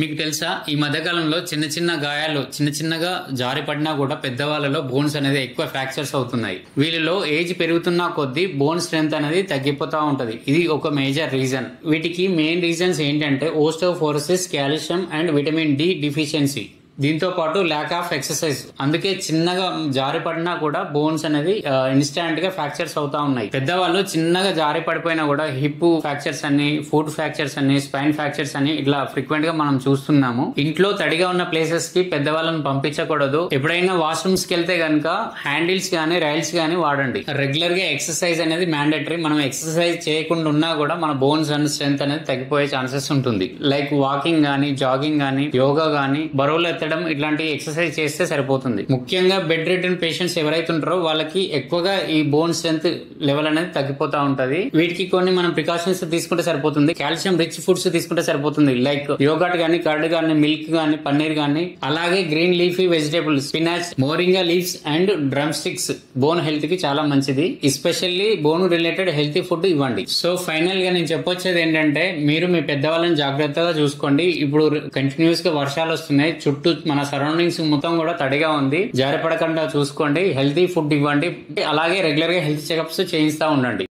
మీకు తెలుసా, ఈ మధ్యకాలంలో చిన్న చిన్న గాయాలు చిన్నగా జారి పడినా కూడా పెద్దవాళ్ళలో బోన్స్ అనేది ఎక్కువ ఫ్రాక్చర్స్ అవుతున్నాయి. వీళ్ళలో ఏజ్ పెరుగుతున్న కొద్దీ బోన్ స్ట్రెంత్ అనేది తగ్గిపోతా ఉంటది. ఇది ఒక మేజర్ రీజన్. వీటికి మెయిన్ రీజన్స్ ఏంటంటే osteoporosis, calcium and vitamin D deficiency. దీంతో పాటు ల్యాక్ ఆఫ్ ఎక్సర్సైజ్. అందుకే చిన్నగా జారి పడినా కూడా బోన్స్ అనేది ఇన్స్టాంట్ గా ఫ్రాక్చర్స్ అవుతా ఉన్నాయి. పెద్దవాళ్ళు చిన్నగా జారి పడిపోయినా కూడా హిప్ ఫ్రాక్చర్స్ అని, ఫుట్ ఫ్రాక్చర్స్ అని, స్పైన్ ఫ్రాక్చర్స్ అని ఇట్లా ఫ్రీక్వెంట్ గా మనం చూస్తున్నాము. ఇంట్లో తడిగా ఉన్న ప్లేసెస్ కి పెద్దవాళ్ళని పంపించకూడదు. ఎప్పుడైనా వాష్రూమ్స్ కి వెళ్తే గనక హ్యాండిల్స్ గానీ రైల్స్ గానీ వాడండి. రెగ్యులర్ గా ఎక్సర్సైజ్ అనేది మ్యాండేటరీ. మనం ఎక్సర్సైజ్ చేయకుండా ఉన్నా కూడా మన బోన్స్ అండ్ స్ట్రెంత్ అనేది తగ్గిపోయే ఛాన్సెస్ ఉంటుంది. లైక్ వాకింగ్ గానీ, జాగింగ్ గానీ, యోగా గానీ, బరువులు ఇట్లాంటి ఎక్సర్సైజ్ చేస్తే సరిపోతుంది. ముఖ్యంగా బెడ్ రిటర్న్ పేషెంట్స్ ఎవరైతే ఉంటారో వాళ్ళకి ఎక్కువగా ఈ బోన్ స్ట్రెంత్ లెవెల్ అనేది తగ్గిపోతా ఉంటది. వీటికి కొన్ని మనం ప్రికాషన్స్ తీసుకుంటే సరిపోతుంది. కాల్షియం రిచ్ ఫుడ్స్ తీసుకుంటే సరిపోతుంది. లైక్ యోగట్ గానీ, కర్డ్ గానీ, మిల్క్ గానీ, పన్నీర్ గానీ, అలాగే green leafy vegetables, spinach, moringa leaves and drum sticks bone health కి చాలా మంచిది. Especially bone related healthy food ఇవ్వండి. సో ఫైనల్ గా నేను చెప్పొచ్చేది ఏంటంటే, మీరు మీ పెద్దవాళ్ళని జాగ్రత్తగా చూసుకోండి. ఇప్పుడు కంటిన్యూస్ గా వర్షాలు వస్తున్నాయి. చుట్టూ మన సరౌండింగ్స్ మొత్తం కూడా తడిగా ఉంది. జారిపడకుండా చూసుకోండి. హెల్తీ ఫుడ్ ఇవ్వండి. అలాగే రెగ్యులర్ గా హెల్త్ చెకప్స్ చేయిస్తా ఉండండి.